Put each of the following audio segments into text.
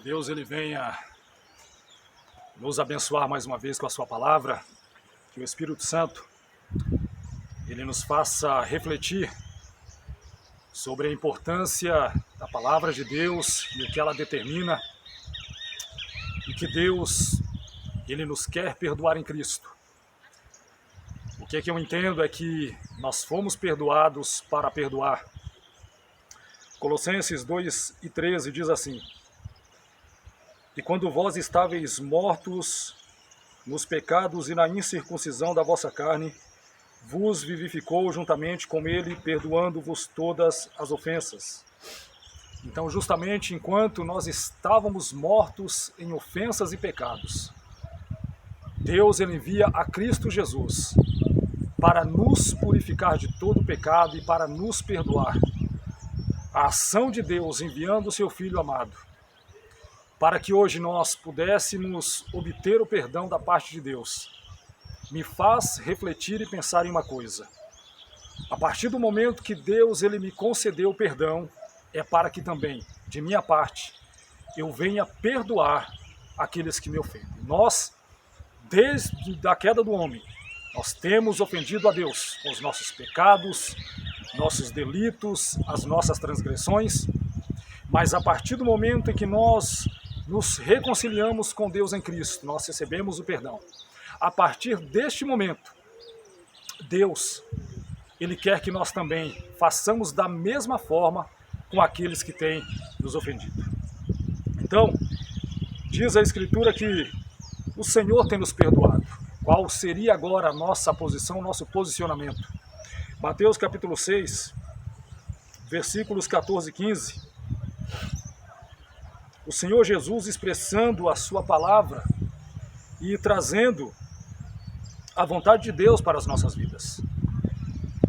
Deus ele venha nos abençoar mais uma vez com a sua palavra, que o Espírito Santo ele nos faça refletir sobre a importância da palavra de Deus e o que ela determina, e que Deus ele nos quer perdoar em Cristo. O que eu entendo é que nós fomos perdoados para perdoar. Colossenses 2:13 diz assim: E quando vós estáveis mortos nos pecados e na incircuncisão da vossa carne, vos vivificou juntamente com ele, perdoando-vos todas as ofensas. Então, justamente enquanto nós estávamos mortos em ofensas e pecados, Deus ele envia a Cristo Jesus para nos purificar de todo pecado e para nos perdoar. A ação de Deus enviando o seu Filho amado, para que hoje nós pudéssemos obter o perdão da parte de Deus, me faz refletir e pensar em uma coisa. A partir do momento que Deus ele me concedeu o perdão, é para que também, de minha parte, eu venha perdoar aqueles que me ofendem. Nós, desde a queda do homem, nós temos ofendido a Deus com os nossos pecados, nossos delitos, as nossas transgressões, mas a partir do momento em que nós nos reconciliamos com Deus em Cristo, nós recebemos o perdão. A partir deste momento, Deus, ele quer que nós também façamos da mesma forma com aqueles que têm nos ofendido. Então, diz a Escritura que o Senhor tem nos perdoado. Qual seria agora a nossa posição, nosso posicionamento? Mateus capítulo 6, versículos 14 e 15. O Senhor Jesus expressando a sua palavra e trazendo a vontade de Deus para as nossas vidas.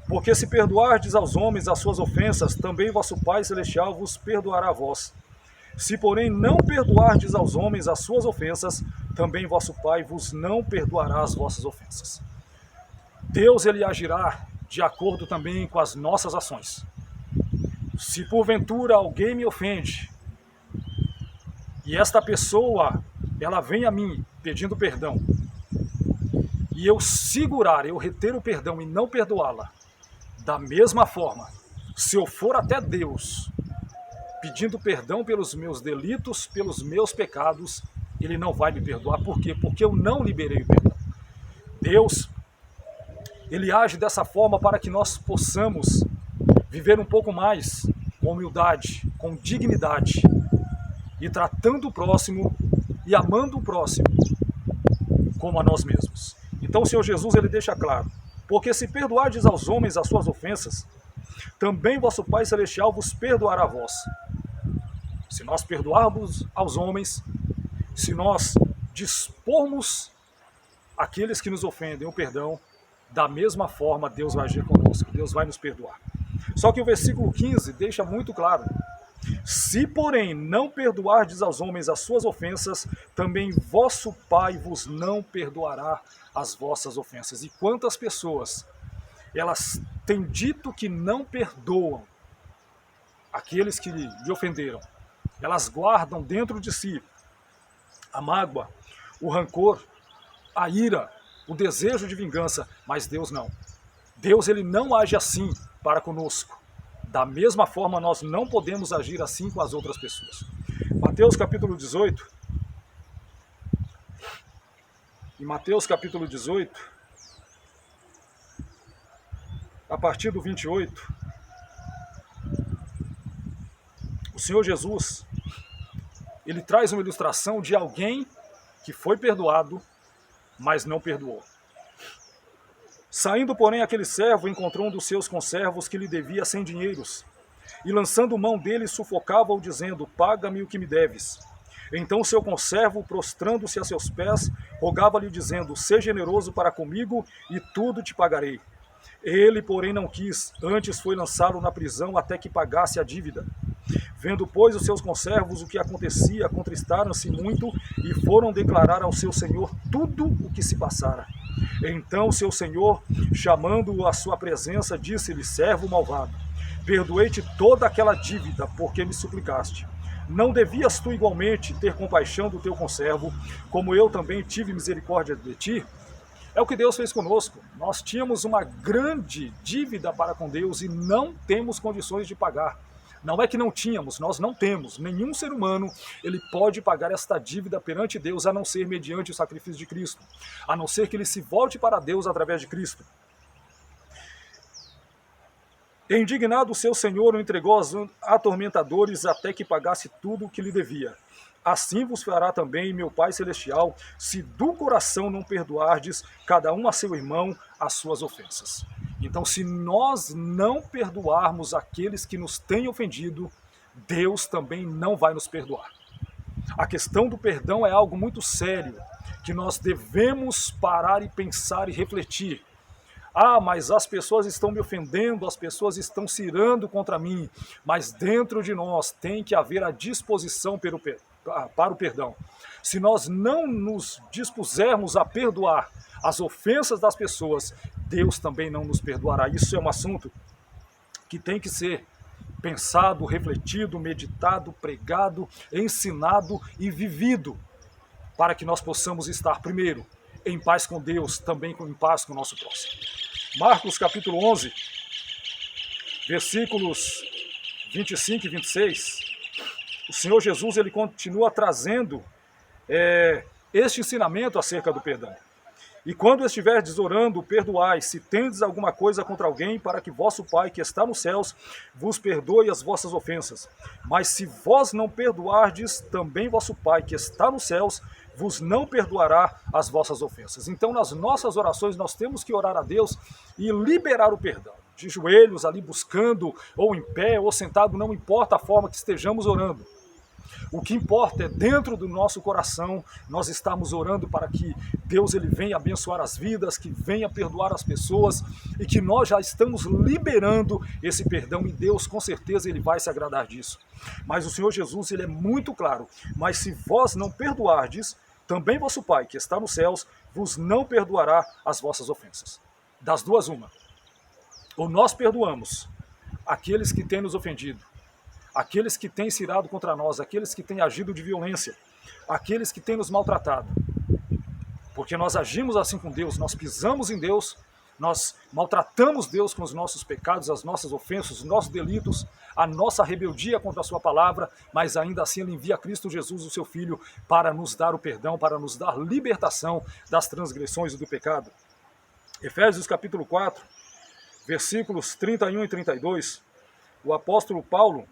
Porque se perdoardes aos homens as suas ofensas, também vosso Pai Celestial vos perdoará a vós. Se porém não perdoardes aos homens as suas ofensas, também vosso Pai vos não perdoará as vossas ofensas. Deus ele agirá de acordo também com as nossas ações. Se porventura alguém me ofende, e esta pessoa, ela vem a mim pedindo perdão, e eu segurar, eu reter o perdão e não perdoá-la, da mesma forma, se eu for até Deus, pedindo perdão pelos meus delitos, pelos meus pecados, ele não vai me perdoar. Por quê? Porque eu não liberei o perdão. Deus, ele age dessa forma para que nós possamos viver um pouco mais com humildade, com dignidade, e tratando o próximo e amando o próximo como a nós mesmos. Então o Senhor Jesus ele deixa claro: porque se perdoardes aos homens as suas ofensas, também vosso Pai Celestial vos perdoará a vós. Se nós perdoarmos aos homens, se nós dispormos aqueles que nos ofendem o perdão, da mesma forma Deus vai agir conosco, Deus vai nos perdoar. Só que o versículo 15 deixa muito claro: se porém não perdoardes aos homens as suas ofensas, também vosso Pai vos não perdoará as vossas ofensas. E quantas pessoas elas têm dito que não perdoam aqueles que lhe ofenderam? Elas guardam dentro de si a mágoa, o rancor, a ira, o desejo de vingança, mas Deus não. Deus ele não age assim para conosco. Da mesma forma, nós não podemos agir assim com as outras pessoas. Mateus capítulo 18. Em Mateus capítulo 18, a partir do 28, o Senhor Jesus, ele traz uma ilustração de alguém que foi perdoado, mas não perdoou. Saindo, porém, aquele servo encontrou um dos seus conservos que lhe devia 100 dinheiros, e lançando mão dele, sufocava-o, dizendo: paga-me o que me deves. Então o seu conservo, prostrando-se a seus pés, rogava-lhe, dizendo: seja generoso para comigo, e tudo te pagarei. Ele, porém, não quis, antes foi lançá-lo na prisão até que pagasse a dívida. Vendo, pois, os seus conservos o que acontecia, contristaram-se muito e foram declarar ao seu senhor tudo o que se passara. Então seu senhor, chamando-o à sua presença, disse-lhe: servo malvado, perdoei-te toda aquela dívida, porque me suplicaste. Não devias tu igualmente ter compaixão do teu conservo, como eu também tive misericórdia de ti? É o que Deus fez conosco. Nós tínhamos uma grande dívida para com Deus e não temos condições de pagar. Não é que não tínhamos, nós não temos. Nenhum ser humano ele pode pagar esta dívida perante Deus, a não ser mediante o sacrifício de Cristo. A não ser que ele se volte para Deus através de Cristo. Indignado o seu senhor o entregou aos atormentadores até que pagasse tudo o que lhe devia. Assim vos fará também meu Pai Celestial, se do coração não perdoardes cada um a seu irmão as suas ofensas. Então, se nós não perdoarmos aqueles que nos têm ofendido, Deus também não vai nos perdoar. A questão do perdão é algo muito sério, que nós devemos parar e pensar e refletir. Ah, mas as pessoas estão me ofendendo, as pessoas estão se irando contra mim, mas dentro de nós tem que haver a disposição para o perdão. Se nós não nos dispusermos a perdoar as ofensas das pessoas, Deus também não nos perdoará. Isso é um assunto que tem que ser pensado, refletido, meditado, pregado, ensinado e vivido, para que nós possamos estar, primeiro, em paz com Deus, também em paz com o nosso próximo. Marcos capítulo 11, versículos 25 e 26, o Senhor Jesus ele continua trazendo este ensinamento acerca do perdão. E quando estiverdes orando, perdoai, se tendes alguma coisa contra alguém, para que vosso Pai, que está nos céus, vos perdoe as vossas ofensas. Mas se vós não perdoardes, também vosso Pai, que está nos céus, vos não perdoará as vossas ofensas. Então, nas nossas orações, nós temos que orar a Deus e liberar o perdão. De joelhos, ali buscando, ou em pé, ou sentado, não importa a forma que estejamos orando. O que importa é dentro do nosso coração nós estamos orando para que Deus ele venha abençoar as vidas, que venha perdoar as pessoas e que nós já estamos liberando esse perdão e Deus com certeza ele vai se agradar disso. Mas o Senhor Jesus ele é muito claro, mas se vós não perdoardes, também vosso Pai que está nos céus vos não perdoará as vossas ofensas. Das duas uma, ou nós perdoamos aqueles que têm nos ofendido, aqueles que têm se irado contra nós, aqueles que têm agido de violência, aqueles que têm nos maltratado. Porque nós agimos assim com Deus, nós pisamos em Deus, nós maltratamos Deus com os nossos pecados, as nossas ofensas, os nossos delitos, a nossa rebeldia contra a sua palavra, mas ainda assim ele envia Cristo Jesus, o seu Filho, para nos dar o perdão, para nos dar libertação das transgressões e do pecado. Efésios capítulo 4, versículos 31 e 32, o apóstolo Paulo,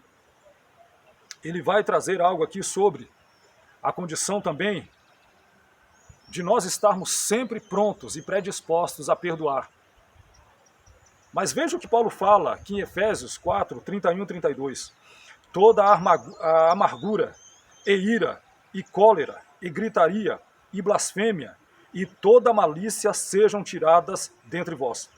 ele vai trazer algo aqui sobre a condição também de nós estarmos sempre prontos e predispostos a perdoar. Mas veja o que Paulo fala aqui em Efésios 4, 31 e 32. Toda a amargura, e ira, e cólera, e gritaria, e blasfêmia, e toda malícia sejam tiradas dentre vós.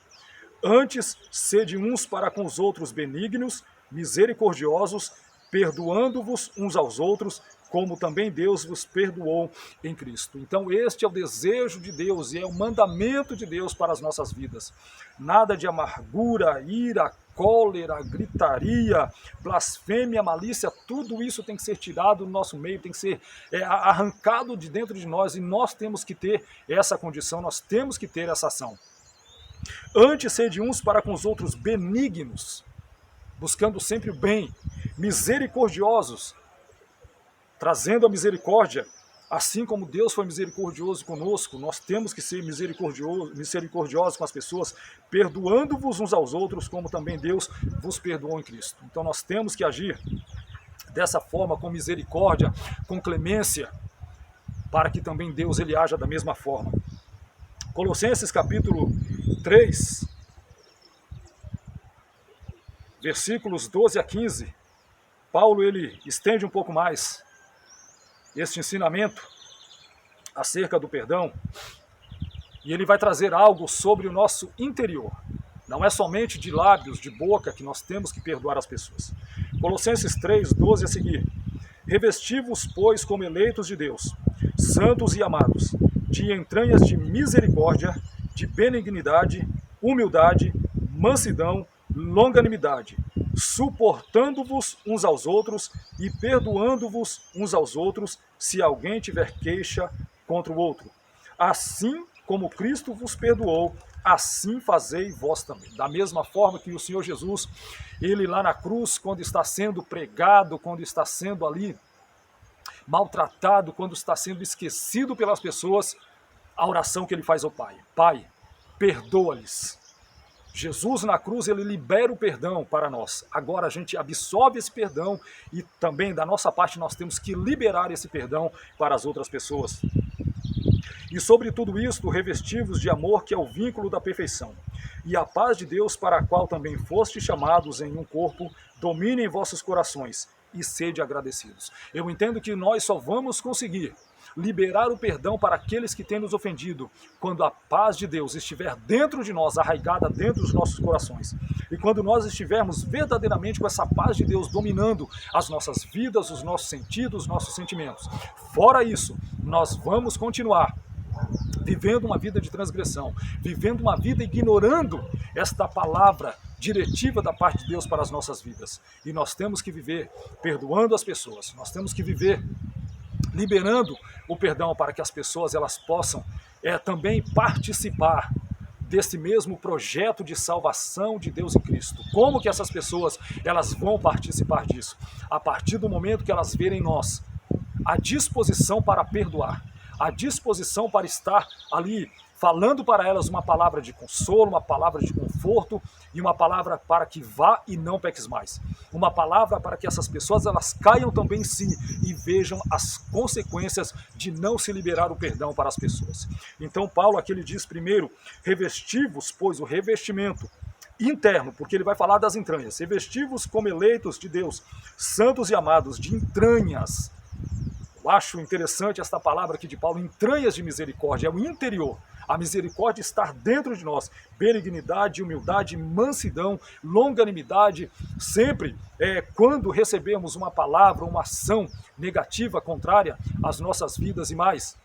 Antes, sede uns para com os outros benignos, misericordiosos, perdoando-vos uns aos outros, como também Deus vos perdoou em Cristo. Então este é o desejo de Deus e é o mandamento de Deus para as nossas vidas. Nada de amargura, ira, cólera, gritaria, blasfêmia, malícia, tudo isso tem que ser tirado do nosso meio, tem que ser arrancado de dentro de nós e nós temos que ter essa condição, nós temos que ter essa ação. Antes, sede uns para com os outros benignos, buscando sempre o bem, misericordiosos, trazendo a misericórdia, assim como Deus foi misericordioso conosco, nós temos que ser misericordiosos com as pessoas, perdoando-vos uns aos outros, como também Deus vos perdoou em Cristo. Então nós temos que agir dessa forma, com misericórdia, com clemência, para que também Deus ele haja da mesma forma. Colossenses capítulo 3, versículos 12 a 15, Paulo ele estende um pouco mais este ensinamento acerca do perdão e ele vai trazer algo sobre o nosso interior. Não é somente de lábios, de boca que nós temos que perdoar as pessoas. Colossenses 3, 12 a seguir. Revesti-vos, pois, como eleitos de Deus, santos e amados, de entranhas de misericórdia, de benignidade, humildade, mansidão, longanimidade, suportando-vos uns aos outros e perdoando-vos uns aos outros, se alguém tiver queixa contra o outro. Assim como Cristo vos perdoou, assim fazei vós também. Da mesma forma que o Senhor Jesus, ele lá na cruz, quando está sendo pregado, quando está sendo ali maltratado, quando está sendo esquecido pelas pessoas, a oração que ele faz ao Pai: Pai, perdoa-lhes. Jesus na cruz, ele libera o perdão para nós. Agora a gente absorve esse perdão e também da nossa parte nós temos que liberar esse perdão para as outras pessoas. E sobre tudo isto, revestivos de amor, que é o vínculo da perfeição. E a paz de Deus, para a qual também fostes chamados em um corpo, domine em vossos corações e sede agradecidos. Eu entendo que nós só vamos conseguir liberar o perdão para aqueles que têm nos ofendido quando a paz de Deus estiver dentro de nós, arraigada dentro dos nossos corações. E quando nós estivermos verdadeiramente com essa paz de Deus dominando as nossas vidas, os nossos sentidos, os nossos sentimentos. Fora isso, nós vamos continuar vivendo uma vida de transgressão, vivendo uma vida ignorando esta palavra diretiva da parte de Deus para as nossas vidas. E nós temos que viver perdoando as pessoas, nós temos que viver liberando o perdão para que as pessoas elas possam também participar desse mesmo projeto de salvação de Deus em Cristo. Como que essas pessoas elas vão participar disso? A partir do momento que elas verem em nós a disposição para perdoar, a disposição para estar ali falando para elas uma palavra de consolo, uma palavra de conforto e uma palavra para que vá e não peques mais. Uma palavra para que essas pessoas elas caiam também em si e vejam as consequências de não se liberar o perdão para as pessoas. Então Paulo aqui ele diz primeiro, revestivos, pois o revestimento interno, porque ele vai falar das entranhas, revestivos como eleitos de Deus, santos e amados, de entranhas. Eu acho interessante esta palavra aqui de Paulo, entranhas de misericórdia, é o interior. A misericórdia está dentro de nós. Benignidade, humildade, mansidão, longanimidade. Sempre quando recebemos uma palavra, uma ação negativa, contrária às nossas vidas e mais,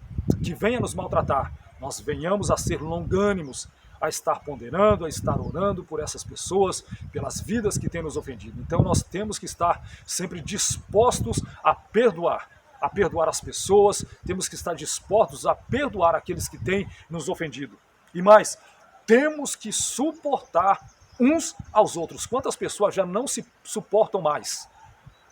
que venha nos maltratar, nós venhamos a ser longânimos, a estar ponderando, a estar orando por essas pessoas, pelas vidas que têm nos ofendido. Então nós temos que estar sempre dispostos a perdoar as pessoas, temos que estar dispostos a perdoar aqueles que têm nos ofendido. E mais, temos que suportar uns aos outros. Quantas pessoas já não se suportam mais?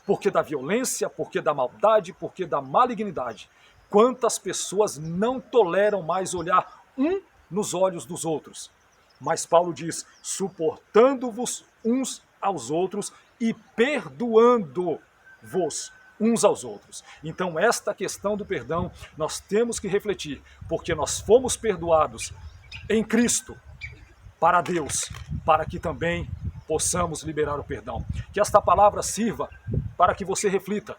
Porque da violência, porque da maldade, porque da malignidade. Quantas pessoas não toleram mais olhar um nos olhos dos outros? Mas Paulo diz, suportando-vos uns aos outros e perdoando-vos uns aos outros. Então esta questão do perdão nós temos que refletir, porque nós fomos perdoados em Cristo para Deus, para que também possamos liberar o perdão. Que esta palavra sirva para que você reflita.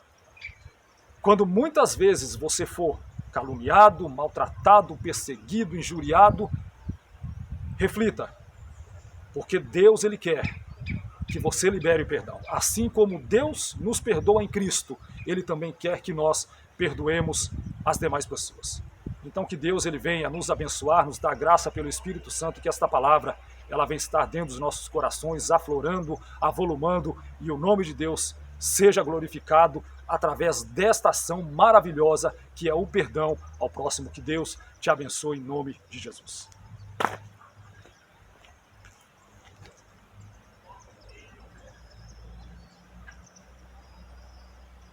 Quando muitas vezes você for caluniado, maltratado, perseguido, injuriado, reflita, porque Deus ele quer que você libere o perdão. Assim como Deus nos perdoa em Cristo, Ele também quer que nós perdoemos as demais pessoas. Então que Deus ele venha nos abençoar, nos dar graça pelo Espírito Santo, que esta palavra ela venha estar dentro dos nossos corações, aflorando, avolumando, e o nome de Deus seja glorificado através desta ação maravilhosa que é o perdão ao próximo. Que Deus te abençoe em nome de Jesus.